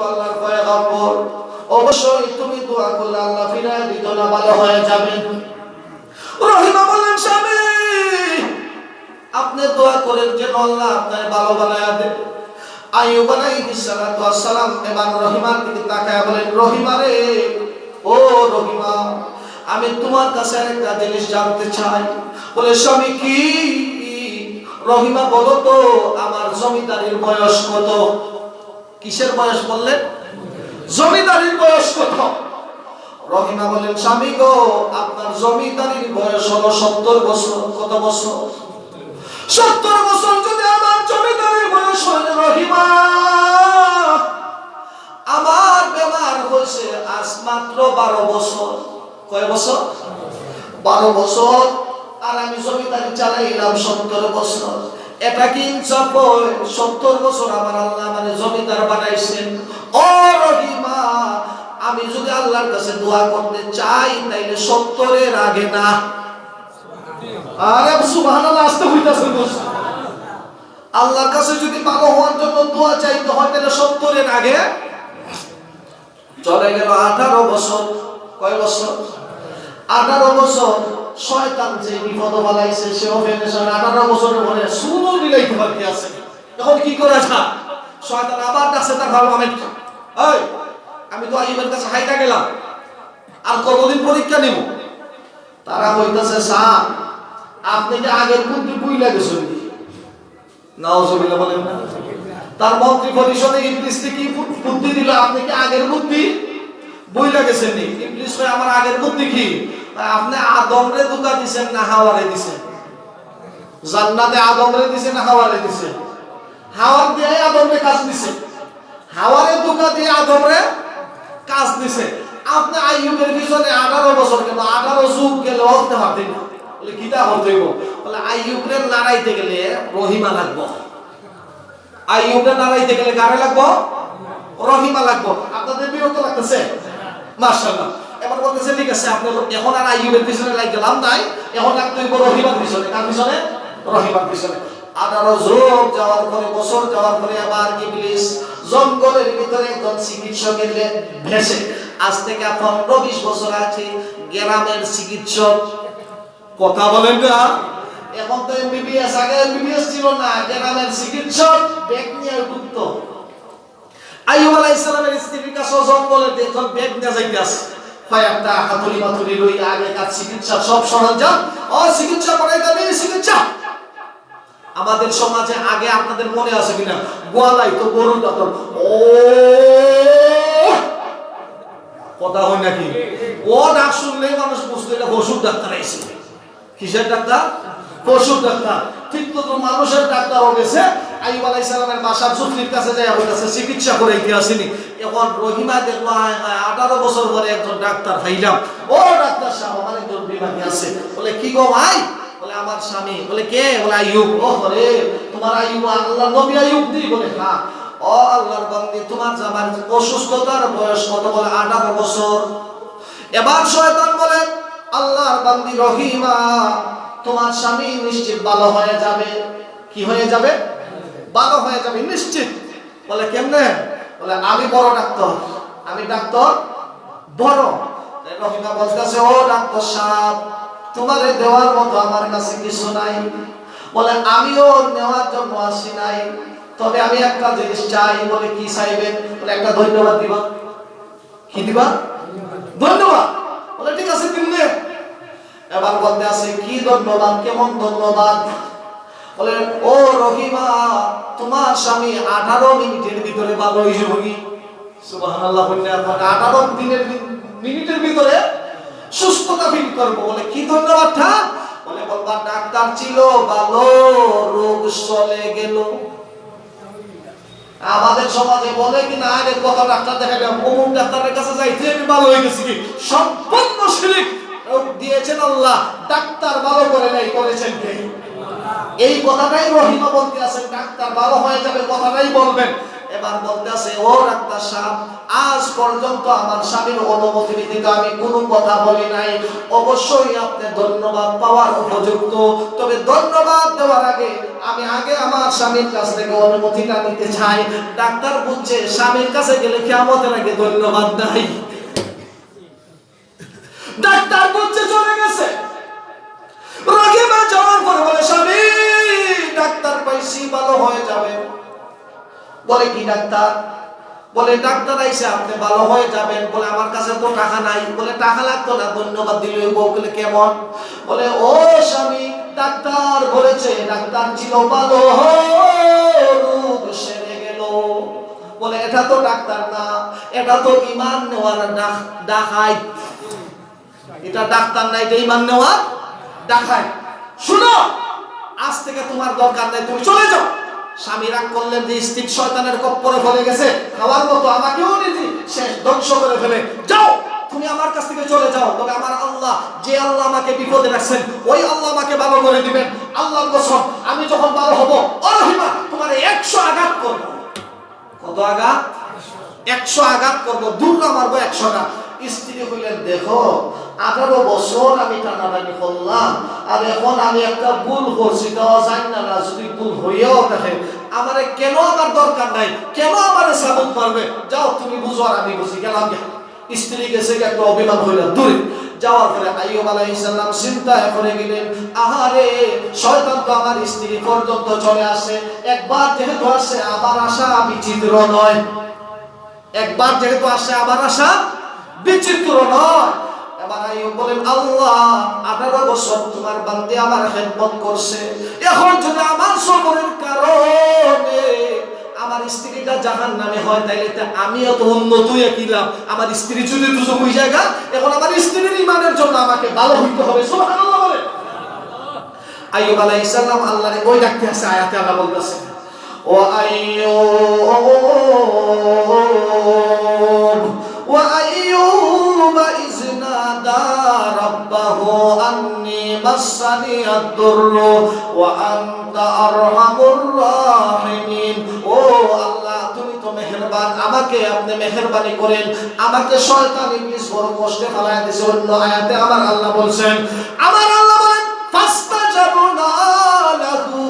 আল্লাহর পয়গম্বর অবশ্যই তুমি দোয়া করলে আল্লাহ ফিরায় দিত না, ভালো হয়ে যাবে। রহিমা বললেন, স্বামী আপনি দোয়া করেন যেন আল্লাহ আপনার ভালো বানায়া দেন। আইয়ুব আলাইহিস সালাতু ওয়াস সালাম এবার রহিমার দিকে তাকায় বলেন, রহিমা রে, ও রহিমা, আমি তোমার কাছে একটা জিনিস জানতে চাই। বলে, স্বামী কি? রহিমা বলো তো, আমার জমিদারির বয়স কত? কিসের বয়স বললেন? জমিদারির বয়স কত? রহিমা বলেন, স্বামী গো, আপনার জমিদারির বয়স হলো 70 বছর। কত বছর? 70 বছর। যদি আমার জমিদারির বয়স হয় রহিমা, আমার বেমার হয়েছে আজ মাত্র 12 বছর। কয় বছর? 12 বছর। আর আমি জমিদারি চালাইলাম 70 বছর। এটা কি ইনসাফ? 70 বছর আমার আল্লাহ মানে জমিদার বানাইছেন। ও রহিমা, আমি যদি আল্লাহর কাছে দোয়া করতে চাই তাইলে 70 এর আগে না। আরে সুবহানাল্লাহ, আস্তে হইতাছে। আল্লাহর কাছে যদি ভালো হওয়ার জন্য দোয়া চাইতে হয় তাহলে 70 এর আগে। চলে গেল 18 বছর। কয় বছর? 18 বছর। শয়তান যে বিপদ বানাইছে সেও ফেলেছে। 18 বছরের পরে সুনো মিলাইতে বাকি আছে। এখন কি করা যায়? শয়তান আবার ডাকছে তার ভালো আমি, এই আমি তো আইয়ুবের কাছে হাইটা গেলাম, আর কতদিন পরীক্ষা নিব? তারা কইতাছে, স্যার আপনি যে আগের বুদ্ধি বুইলা গেছেন। নাউজুবিল্লাহ বলেন না। তার মন্ত্রী পরিষদে ইবলিসকে কি বুদ্ধি দিল? আপনি কি আগের বুদ্ধি বুইলা গেছেন নি? ইবলিস কয়, আমার আগের বুদ্ধি কি? আপনি আদমরে ধোঁকা দিবেন না হাওয়ারে দিবেন? জান্নাতে আদমরে দিবেন না হাওয়ারে দিবেন? হাওয়ার দিয়ে আদমরে কাজ দিবেন, হাওয়ারে ধোঁকা দিয়ে আদমরে কাজ দিবেন। আপনি আইয়ুবের পিছনে 18 বছর গেল, 18 যুগ গেল, হতে পারতেন না। বলে কিটা হতে হইব? বলে আইয়ুবরে লড়াইতে গেলে রহিমা লাগবে। আইয়ুবরে লড়াইতে গেলে কারে লাগবে? রহিমা লাগবে। আপনাদের বিরক্ত লাগতেছে? মাশাআল্লাহ। এবার বলতেছে, ঠিক আছে আপনি এখন আর আইয়ুবের পিছনে লাগ গেলাম নাই, এখন লাগতে হইব রহিমার পিছনে। কার পিছনে? রহিমার পিছনে। 18 যুগ যাওয়ার পরে, বছর যাওয়ার পরে আবার ইবলিস জঙ্গলের ভিতরে একজন চিকিৎসকের ভেসে, আজ থেকে 15-20 বছর আছে গ্রামের চিকিৎসক। কথা বলেন না? এখন তো এমবিবিএস, আগে এমবিবিএস ছিল না, গ্রামের চিকিৎসক ব্যাগ নিয়ে ঢুকতো। আইয়ুব আলাইহিস সালামের স্ত্রীর কাছে জঙ্গলে দেখল ব্যাগ নিয়ে যাইতেছে, কয়েকটা হাতুড়ি মাতুড়ি লই, আগেকার চিকিৎসা সব সরঞ্জাম। ও চিকিৎসা করাই যাবে, চিকিৎসা। আমাদের সমাজে আগে আপনাদের মনে আছে কিনা, গোয়ালাই তো গরু ডাক্তার, ও কথা হয় নাকি? ও ডাক শুনলেই মানুষ বুঝতো এটা পশুর ডাক্তার আইছে। কিসের ডাক্তার? পশুর ডাক্তার। ঠিক তো মানুষের ডাক্তারও গেছে। আইয়ুব আলাইহিস সালামের বাসার জুফরির কাছে যায় হইতাছে চিকিৎসা করাইতে আসেনি। এখন রহিমা দেখলো 18 বছর পরে একজন ডাক্তার পাইলাম। ও ডাক্তার সাহেব, আমার একজন বিমানী আছে। বলে, কি গো ভাই? বলে, আমার স্বামী। বলে, কে? বলে, আইয়ুব। ও রে, তোমার আইয়ুব আল্লাহর নবী আইয়ুব দি? বলে, হ্যাঁ। ও আল্লাহর বান্দী, তোমার জামার অসুস্থতার বয়স কত? বলে, 18 বছর। এবার শয়তান বলে, আল্লাহর বান্দী রহিমা, তোমার স্বামী নিশ্চিত ভালো হয়ে যাবে। কি হয়ে যাবে? ভালো হয়ে যাবে নিশ্চিত। বলে, কেমনে? বলে, আমি বড় ডাক্তার, আমি ডাক্তার বড়। রহিমা বলতেছে, ও ডাক্তার সাহেব, তোমারে দেওয়ার মতো আমার কাছে কিছু নাই। বলে, আমিও নেওয়ার জন্য আসি নাই, তবে আমি একটা জিনিস চাই। বলে, কি চাইবেন? বলে, একটা ধন্যবাদ দিবা। কি দিবা? ধন্যবাদ। বলে, ঠিক আছে দিনে। এবার বলতে আছে, কি ধন্যবাদ? কেমন ধন্যবাদ? বলে, ও রহিমা, তোমার স্বামী 18 মিনিটের ভিতরে ভালো হয়ে যাবে। সুবহানাল্লাহ। 18 মিনিটের ভিতরে সুস্থতা ফিল করবো। বলে, কি ধন্যবাদটা? বলে, বলবা ডাক্তার ছিল ভালো, রোগ চলে গেল। আমাদের সমাজে বলে কি না, আরে কত ডাক্তার দেখা যায়, অমুক ডাক্তারের কাছে যাইতে আমি ভালো হয়ে গেছি। কি সম্পূর্ণ শিরক দিয়েছেন আল্লাহ, ডাক্তার ভালো করে নাই, করেছেন কে? এই কথাটাই রহিমা বলতে আছেন, ডাক্তার ভালো হয়ে যাবে কথাটাই বলবেন। এবার বলতেছে, ও ডাক্তার সাহেব, আজ পর্যন্ত আমার স্বামীর অনুমতি নিতে আমি কোনো কথা বলি নাই। অবশ্যই আপনি ধন্যবাদ পাওয়ার উপযুক্ত, তবে ধন্যবাদ দেওয়ার আগে আমি আমার স্বামীর কাছ থেকে অনুমতিটা নিতে চাই। ডাক্তার বুঝছে স্বামীর কাছে গেলে কিয়ামতের আগে ধন্যবাদ নাই। ডাক্তার বুঝছে চলে গেছে। রহিমা যাওয়ার পর বলে, স্বামী ডাক্তার পাইছি, ভালো হয়ে যাবে। বলে, কি ডাক্তার? বলে, ডাক্তার আইসে আপনি ভালো হয়ে যাবেন। বলে, আমার কাছে তো টাকা নাই। বলে, টাকা লাগতো না, ধন্যবাদ দিলে বলে কেমন? বলে, ও স্বামী, ডাক্তার বলেছে ডাক্তার ছিল ভালো, রোগ সেরে গেল। বলে, এটা তো ডাক্তার না, এটা তো ঈমান নেওয়ার ডাকাইত। এটা ডাক্তার না, এটা ঈমান নেওয়ার ডাকাইত। শুনো, আজ থেকে তোমার দরকার নাই, তুমি চলে যাও। স্বামী রাগ করলেন যে স্ত্রী শয়তানের কপ্পরে ফেলে গেছে, খাওয়ার মতো আমাকেও নিজে শেষ ধ্বংস করে ফেলে, যাও তুমি আমার কাছ থেকে চলে যাও। তবে আমার আল্লাহ, যে আল্লাহ আমাকে বিপদে রাখছেন, ওই আল্লাহ আমাকে ভালো করে দিবেন। আল্লাহর কসম, আমি যখন ভালো হব, ও রহিমা, তোমার 100 আঘাত করব। কত আঘাত? 100 আঘাত করব, দূর মারবো 100টা। স্ত্রী কইলেন, দেখো 18 বছর আমি টানাটানি করলাম, আর এখন আমি একটা ভুল করছি, দেওয়া যায় না, যদি ভুল হইয়াও থাকে আমারে কেন, আমার দরকার নাই, কেন আমারে সাবুত মারবে? যাও তুমি বুঝো আর আমি বুঝি, গেলাম। স্ত্রী গেছে, একটা অভিমান হইল দূরে। যাওয়ার পরে আইয়ুব আলাইহিস সালাম চিন্তায় পড়ে গেলেন, আহারে শয়তান তো আমার স্ত্রী পর্যন্ত চলে আসে। একবার যেহেতু আসে, আবার আসা বিচিত্র নয়। একবার যেহেতু আসে, আবার আসা বিচিত্র নয়। এবার আইয়ুব বলেন, আল্লাহ 18 বছর তোমার বান্দী আমার খেদমত করছে, এখন যদি আমার সবরের কারণে আমার স্ত্রীটা জাহান্নামে হয়, তাইলে আমিও তো উন্নত হয়ে কিলাম। আমার স্ত্রী যদি দুজক হয়ে যায়, এখন আমার স্ত্রীর ঈমানের জন্য আমাকে ভালো হইতে হবে। সুবহানাল্লাহ বলে। আইয়ুব আলাইহিস সালাম আল্লাহরে ওই ডাকতে আছে, আয়াতে আল্লাহ বলতেছে, ও আইয়ুব ওয়া আইয়ুব ইয নাদা রাব্বাহু আন্নী মাসসানি আদ-দুররু ওয়া আনতা আরহামুর রাহিমিন। ও আল্লাহ, তুমি তো মেহেরবান, আমাকে আপনি মেহেরবানি করেন, আমাকে শয়তান ইবলিস বড় কষ্টে ফেলায় দিয়েছে। অন্য আয়াতে আমার আল্লাহ বলছেন, আমার আল্লাহ বলেন, ফাস্তাজাবনা লাহু।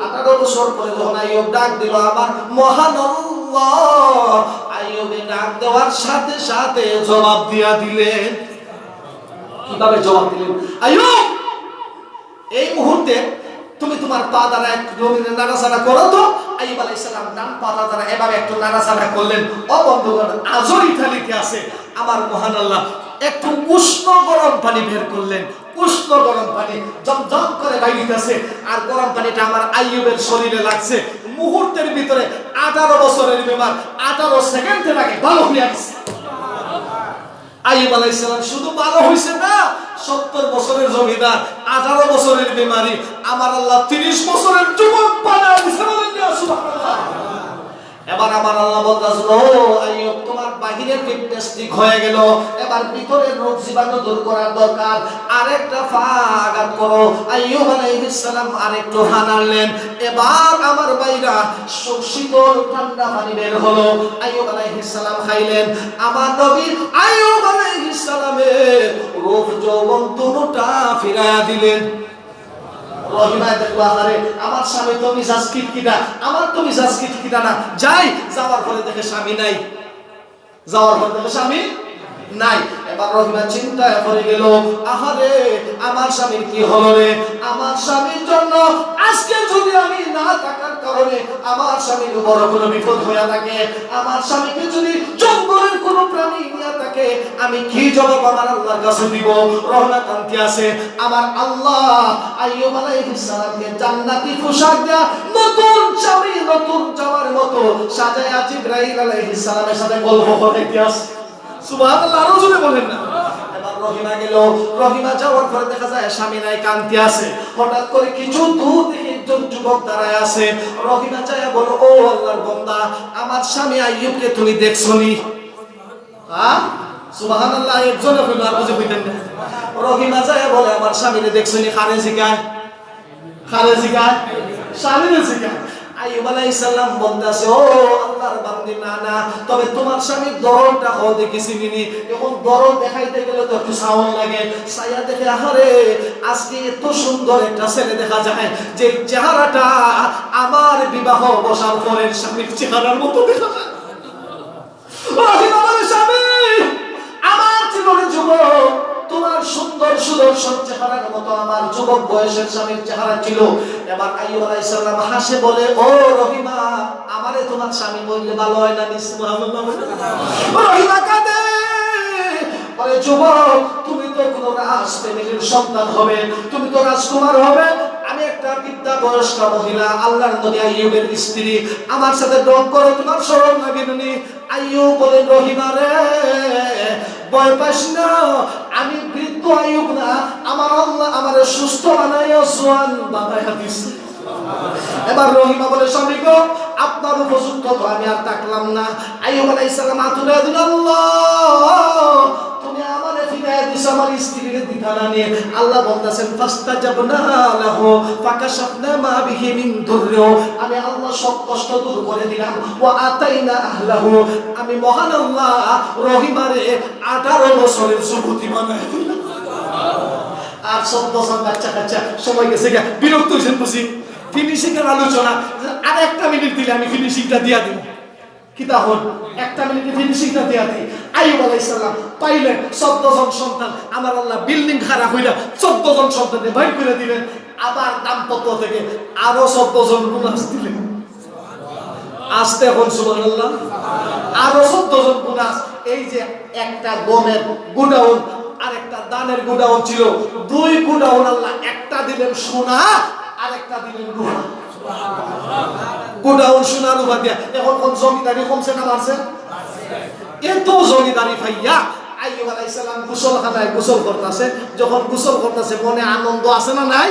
18 বছর পরে যখন আইয়ুব ডাক দিল, আমার মহান আল্লাহ আইয়ুবে ডাক দেওয়ার সাথে সাথে জবাব দিয়া দিলেন। কিভাবে জবাব দিলেন? আইয়ুব, এই মুহূর্তে তুমি তোমার পা দ্বারা একটু জমিনে নাড়াচাড়া করো তো। আইয়ুব আলাইহিস সালাম ডান পা দ্বারা এভাবে একটু নাড়াচাড়া করলেন। ও বন্ধুগণ, আজও ইতালিতে আছে, আমার মহান আল্লাহ একটু উষ্ণ গরম পানি বের করলেন। উষ্ণ গরম পানি জমজম করে বাইরিতেছে, আর গরম পানিটা আমার আইয়ুবের শরীরে লাগছে। মুহূর্তের ভিতরে 18 বছরের বেমার 18 সেকেন্ডের আগে ভালো হয়ে গেছে। আইয়ুব আলাইহিস সালাম শুধু ভালো হইছে না, 70 বছরের জমিদার, 18 বছরের বেমারি আমার আল্লাহ 30 বছরের যুবক বানায় দিয়েছে। সুবহানাল্লাহ। এবার আমার আল্লাহ বলতেছে, ও আইয়ুব, তোমার বাহিরের ফিটনেস ঠিক হয়ে গেল, এবার ভিতরের রোগ জীবাণু দূর করার দরকার, আরেকটা পা আঘাত করো। আইয়ুব আলাইহিস সালাম আরেকটু হানালেন। এবার আমার ভাইরা শীতল ঠান্ডা পানি বের হলো। আইয়ুব আলাইহিস সালাম খাইলেন। আমার নবী আইয়ুব আলাইহিস সালামের রূপ যৌবন দুটোটা ফিরায়া দিলেন। রহিমা দেখলো, আরে আমার স্বামী তো মিজাজ কিটকিটা, আমার তো মিজাজ কিটকিটা না। যাই, যাওয়ার পরে দেখে স্বামী নাই, যাওয়ার পরে দেখে স্বামী নাই। এবার রহিমা চিন্তায় পড়ে গেল, আহারে আমার স্বামীর কি হলো রে? আমার স্বামীর জন্য আজকে যদি আমি না থাকার কারণে আমার স্বামীর বড় কোনো বিপদ হয়ে থাকে, আমার স্বামীকে যদি জঙ্গলের কোনো প্রাণী নিয়ে থাকে, আমি কি জবাব আমার আল্লাহর কাছে দিব? রহমত কান্তি আছে আমার আল্লাহ আইয়ুব আলাইহিস সালামকে জান্নাতি পোশাক দেয়া, নতুন স্বামী নতুন জামার মতো সাজায়া জিবরাইল আলাইহিস সালামের সাথে গল্প করতে আসে। সুবহানাল্লাহ, আরো জোরে বলেন না। এবার রহিমা গেল। রহিমা যাওয়ার পরে দেখা যায় স্বামী নাই, কান্তি আছে। হঠাৎ করে কিছু দূর থেকে একজন যুবক দাঁড়ায় আছে। রহিমা যায় বলো, ও আল্লাহর বান্দা, আমার স্বামী আইয়ুবকে তুমি দেখছনি? হ্যাঁ, সুবহানাল্লাহ, একজনে কইলো, আর বুঝে কইতেন না। রহিমা যায় বলে, আমার স্বামীকে দেখছনি? খারেজি গায়, খারেজি গায়, স্বামীরে জিগায়। আইয়ুব আলাইহিস সালাম বলতেছে, ও আল্লাহর বান্দী, না না, তবে তোমার স্বামীর দরদটা হও দেখেছি কিনি। এখন দরদ দেখাইতে গেলে তো একটু সাউন্ড লাগে। সায়া দেখে, আহারে আজকে এত সুন্দর একটা ছেলে দেখা যায় যে চেহারাটা আমার বিবাহ বসার পরের স্বামীর চেহারার মতো দেখা যায়। আমার স্বামী আমার জীবনে যুবক, তোমার সুন্দর সুদর্শন চেহারার মতো আমার যুবক বয়সের স্বামীর চেহারা ছিল। এবার আইয়ুব আলাইহিস সালাম হাসে বলে, ও রহিমা, আমারে তোমার স্বামী বললে ভালো হয় না? সুবহানাল্লাহ। রহিমা কাঁদে বলে, যুবক, তুমি তো কোন রাজ ফ্যামিলির সন্তান হবে, তুমি তো রাজকুমার হবে। আমি একটা বৃদ্ধা বয়স্ক মহিলা, আল্লাহর নবী আইয়ুবের স্ত্রী, আমার সাথে ডং করো, তোমার শরম লাগে নি? আইয়ুব বলে, রহিমা রে, ভয় পাস না, আমি বৃদ্ধ আইয়ুব না, আমার আল্লাহ আমারে সুস্থ বানাইয়া জওয়ান বানাইয়া দিছে। এবার রহিমা বলে, স্বামী গো, আপনার উপযুক্ত তো আমি আর থাকলাম না। আইয়ুব আলাইহিস সালাম আতুরে দিল, আল্লাহ তুমি আমারে ফিরাইয়া দিছো আমার স্ত্রীর দিদানা নিয়ে। আল্লাহ বলতেছেন, ফাস্তাজাবনা লাহু ফাকাশাফনা মা বিহি মিন দুররি, আমি আল্লাহ সব কষ্ট দূর করে দিলাম। ওয়া আতাইনা আহলাহু, আমি মহান আল্লাহ রহিমারে 18 বছরের যুবতী বানায় দিলাম। আর 14 বছর বাচ্চা কাচ্চা সময় গেছে, বিরক্ত হয়েছেন বুঝি। ফিনিশিং এর আলোচনা, আর একটা মিনিট দিলে আমি ফিনিশিংটা দিয়া দিব। কি তাহলে একটা মিনিটে ফিনিশিংটা দিয়া দিই। আইয়ুব আলাইহিস সালাম পাইলেন 14 জন সন্তান, আমার আল্লাহ বিল্ডিং খারাপ হইলা 14 জন সন্তানকে বাইর করে দিলেন। আবার দাম্পত্য থেকে আরো 14 জন বোনাস দিলেন। আসতে এখন সুবহানাল্লাহ, আরো 14 জন বোনাস। এই যে একটা গমের গোডাউন আর একটা দানের গোডাউন ছিল, 2 গোডাউন আল্লাহ, একটা দিলেন সোনা আর একটা দিলেন রূপা। গোডাউন সোনা রূপা দিয়া এখন কোন জমিদারি কমছে না বাড়ছে? এত জমিদারি ভাইয়া আইয়ুব আলাইহিস সালাম গোসলখানায় গোসল করতেছে। যখন গোসল করতেছে মনে আনন্দ আছে না নাই?